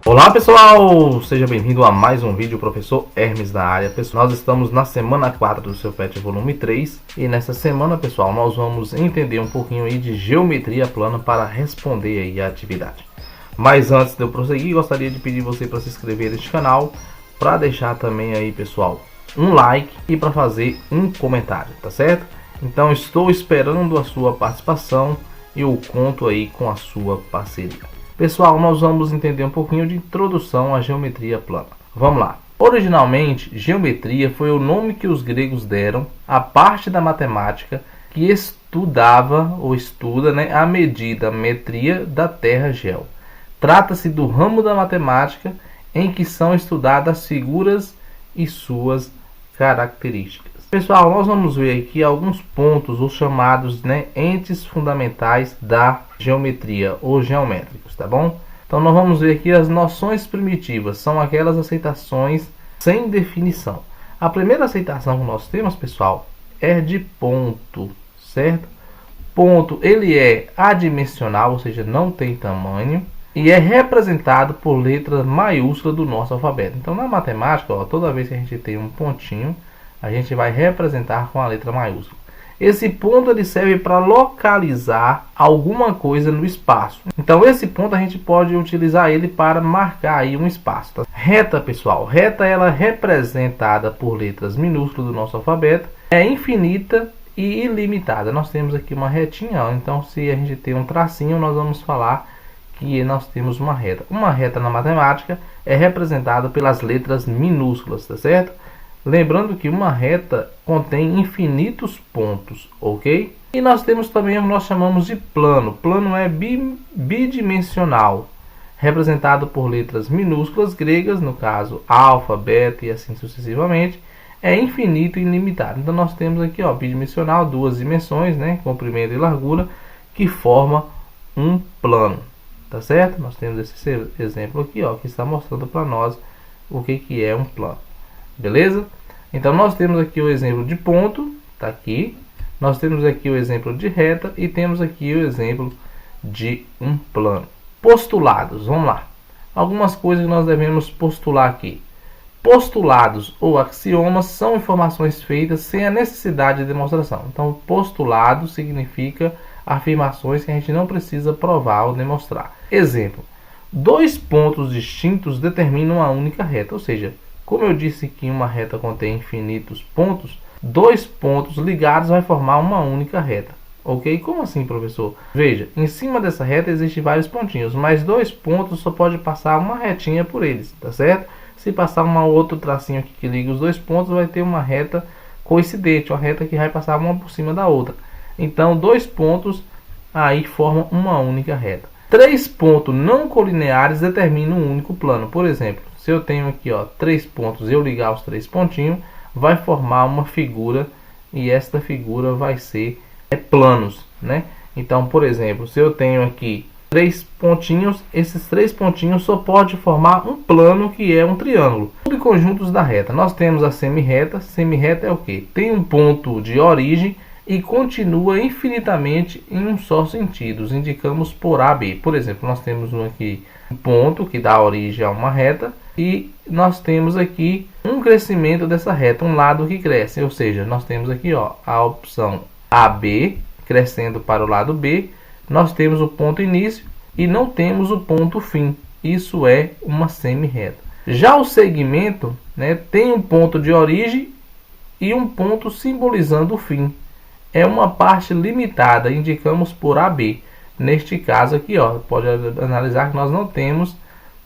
Olá pessoal, seja bem-vindo a mais um vídeo, professor Hermes da área. Pessoal, nós estamos na semana 4 do seu PET volume 3 e nessa semana, pessoal, nós vamos entender um pouquinho aí de geometria plana para responder aí a atividade. Mas antes de eu prosseguir, gostaria de pedir você para se inscrever neste canal, para deixar também aí, pessoal, um like e para fazer um comentário, tá certo? Então estou esperando a sua participação e eu conto aí com a sua parceria. Pessoal, nós vamos entender um pouquinho de introdução à geometria plana. Vamos lá. Originalmente, geometria foi o nome que os gregos deram à parte da matemática que estudava ou estuda, a medida, a metria da terra gel. Trata-se do ramo da matemática em que são estudadas as figuras e suas características. Pessoal, nós vamos ver aqui alguns pontos, os chamados entes fundamentais da geometria ou geométricos, tá bom? Então nós vamos ver aqui as noções primitivas, são aquelas aceitações sem definição. A primeira aceitação que nós temos, pessoal, é de ponto, certo? Ponto, ele é adimensional, ou seja, não tem tamanho, e é representado por letra maiúscula do nosso alfabeto. Então na matemática, toda vez que a gente tem um pontinho, a gente vai representar com a letra maiúscula. Esse ponto ele serve para localizar alguma coisa no espaço. Então esse ponto a gente pode utilizar ele para marcar aí um espaço. Tá? Reta, pessoal, reta ela é representada por letras minúsculas do nosso alfabeto, é infinita e ilimitada. Nós temos aqui uma retinha, então se a gente tem um tracinho, nós vamos falar que nós temos uma reta. Uma reta na matemática é representada pelas letras minúsculas, tá certo? Lembrando que uma reta contém infinitos pontos, ok? E nós temos também o que nós chamamos de plano. Plano é bidimensional, representado por letras minúsculas gregas, no caso alfa, beta e assim sucessivamente. É infinito e ilimitado. Então nós temos aqui, bidimensional, duas dimensões, comprimento e largura, que forma um plano, tá certo? Nós temos esse exemplo aqui, que está mostrando para nós o que é um plano. Beleza? Então nós temos aqui o exemplo de ponto, tá aqui. Nós temos aqui o exemplo de reta e temos aqui o exemplo de um plano. Postulados, vamos lá. Algumas coisas que nós devemos postular aqui. Postulados ou axiomas são informações feitas sem a necessidade de demonstração. Então postulado significa afirmações que a gente não precisa provar ou demonstrar. Exemplo: dois pontos distintos determinam a única reta, ou seja, como eu disse que uma reta contém infinitos pontos, dois pontos ligados vai formar uma única reta. Ok? Como assim, professor? Veja, em cima dessa reta existem vários pontinhos, mas dois pontos só pode passar uma retinha por eles, tá certo? Se passar um outro tracinho aqui que liga os dois pontos, vai ter uma reta coincidente, uma reta que vai passar uma por cima da outra. Então, dois pontos aí formam uma única reta. Três pontos não colineares determinam um único plano. Por exemplo, se eu tenho aqui três pontos e eu ligar os três pontinhos, vai formar uma figura e esta figura vai ser planos, Então, por exemplo, se eu tenho aqui três pontinhos, esses três pontinhos só pode formar um plano que é um triângulo. Subconjuntos da reta. Nós temos a semirreta. Semirreta é o que? Tem um ponto de origem e continua infinitamente em um só sentido. Os indicamos por AB. Por exemplo, nós temos aqui um ponto que dá origem a uma reta e nós temos aqui um crescimento dessa reta, um lado que cresce, ou seja, nós temos aqui a opção AB crescendo para o lado B. Nós temos o ponto início e não temos o ponto fim. Isso é uma semirreta. Já o segmento, tem um ponto de origem e um ponto simbolizando o fim. É uma parte limitada, indicamos por AB. Neste caso aqui, pode analisar que nós não temos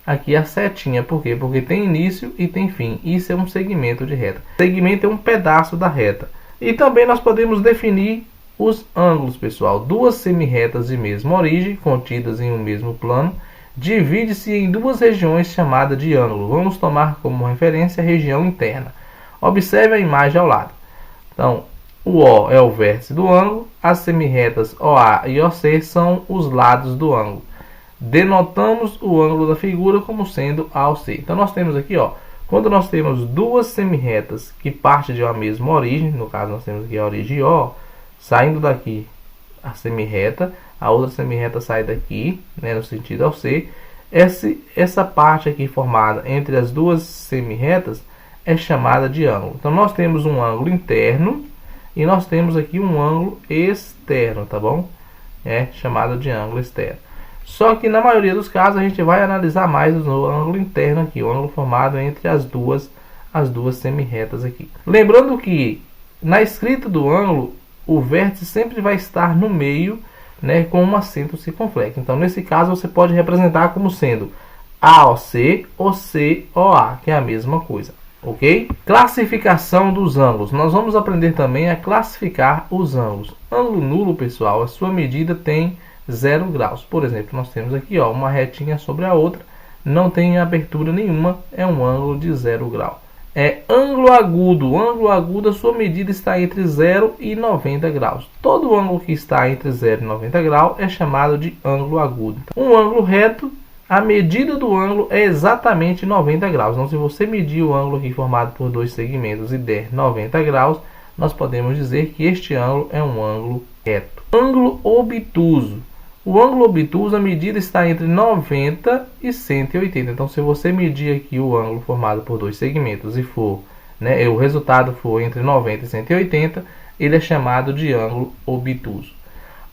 aqui a setinha. Por quê? Porque tem início e tem fim. Isso é um segmento de reta. Segmento é um pedaço da reta. E também nós podemos definir os ângulos, pessoal. Duas semirretas de mesma origem, contidas em um mesmo plano, divide-se em duas regiões chamadas de ângulo. Vamos tomar como referência a região interna. Observe a imagem ao lado. Então, O O é o vértice do ângulo, as semirretas OA e OC são os lados do ângulo. Denotamos o ângulo da figura como sendo AOC. Então nós temos aqui, ó, quando nós temos duas semirretas que partem de uma mesma origem, no caso nós temos aqui a origem O, saindo daqui a semirreta, a outra semirreta sai daqui, né, no sentido AOC. Essa parte aqui formada entre as duas semirretas é chamada de ângulo. Então nós temos um ângulo interno e nós temos aqui um ângulo externo, tá bom? É chamado de ângulo externo. Só que na maioria dos casos a gente vai analisar mais o ângulo interno aqui, o ângulo formado entre as duas semirretas aqui. Lembrando que na escrita do ângulo, o vértice sempre vai estar no meio, né, com um acento circunflexo. Então nesse caso você pode representar como sendo AOC ou COA, que é a mesma coisa. Ok? Classificação dos ângulos. Nós vamos aprender também a classificar os ângulos. Ângulo nulo, pessoal, a sua medida tem 0 graus. Por exemplo, nós temos aqui, ó, uma retinha sobre a outra, não tem abertura nenhuma, é um ângulo de 0 grau. Ângulo agudo. Ângulo agudo, a sua medida está entre 0 e 90 graus. Todo ângulo que está entre 0 e 90 graus é chamado de ângulo agudo. Um ângulo reto, a medida do ângulo é exatamente 90 graus. Então, se você medir o ângulo aqui formado por dois segmentos e der 90 graus, nós podemos dizer que este ângulo é um ângulo reto. Ângulo obtuso. O ângulo obtuso, a medida está entre 90 e 180. Então, se você medir aqui o ângulo formado por dois segmentos e for, né, o resultado for entre 90 e 180, ele é chamado de ângulo obtuso.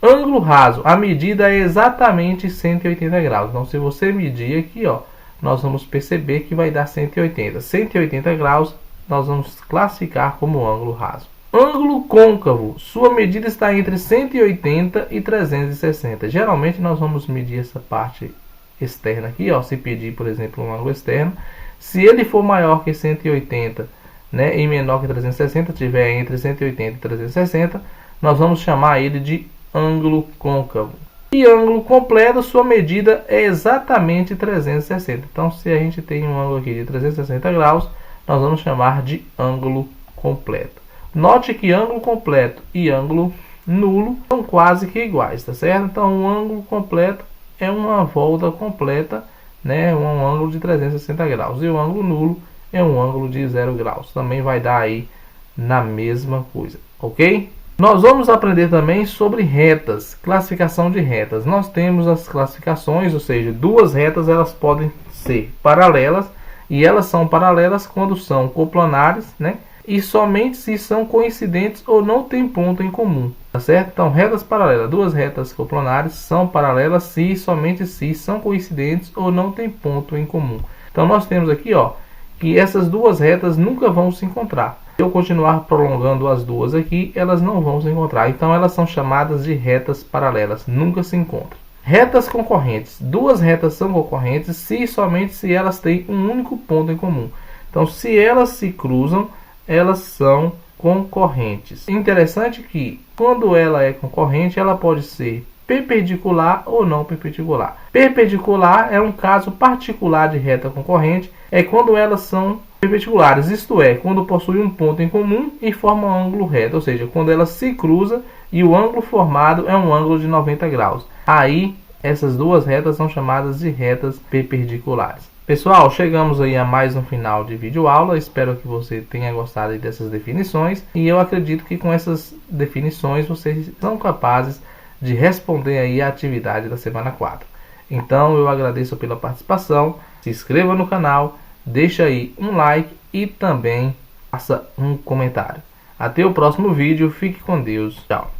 Ângulo raso, a medida é exatamente 180 graus. Então, se você medir aqui, ó, nós vamos perceber que vai dar 180. 180 graus, nós vamos classificar como ângulo raso. Ângulo côncavo, sua medida está entre 180 e 360. Geralmente, nós vamos medir essa parte externa aqui, ó, se pedir, por exemplo, um ângulo externo. Se ele for maior que 180, né, e menor que 360, tiver entre 180 e 360, nós vamos chamar ele de ângulo côncavo. E ângulo completo, sua medida é exatamente 360. Então, se a gente tem um ângulo aqui de 360 graus, nós vamos chamar de ângulo completo. Note que ângulo completo e ângulo nulo são quase que iguais, tá certo? Então, o ângulo completo é uma volta completa, né, um ângulo de 360 graus. E o ângulo nulo é um ângulo de 0 graus. Também vai dar aí na mesma coisa, ok? Nós vamos aprender também sobre retas, classificação de retas. Nós temos as classificações, ou seja, duas retas elas podem ser paralelas, e elas são paralelas quando são coplanares, né? E somente se são coincidentes ou não tem ponto em comum, tá certo? Então, retas paralelas, duas retas coplanares são paralelas se somente se são coincidentes ou não tem ponto em comum. Então, nós temos aqui, ó, que essas duas retas nunca vão se encontrar. Se eu continuar prolongando as duas aqui, elas não vão se encontrar. Então, elas são chamadas de retas paralelas, nunca se encontram. Retas concorrentes. Duas retas são concorrentes se e somente se elas têm um único ponto em comum. Então, se elas se cruzam, elas são concorrentes. Interessante que, quando ela é concorrente, ela pode ser perpendicular ou não perpendicular. Perpendicular é um caso particular de reta concorrente, é quando elas são perpendiculares, isto é, quando possuem um ponto em comum e formam um ângulo reto, ou seja, quando elas se cruzam e o ângulo formado é um ângulo de 90 graus. Aí, essas duas retas são chamadas de retas perpendiculares. Pessoal, chegamos aí a mais um final de vídeo aula. Espero que você tenha gostado dessas definições e eu acredito que com essas definições vocês são capazes de responder aí a atividade da semana 4. Então eu agradeço pela participação, se inscreva no canal, deixa aí um like e também faça um comentário. Até o próximo vídeo, fique com Deus, tchau.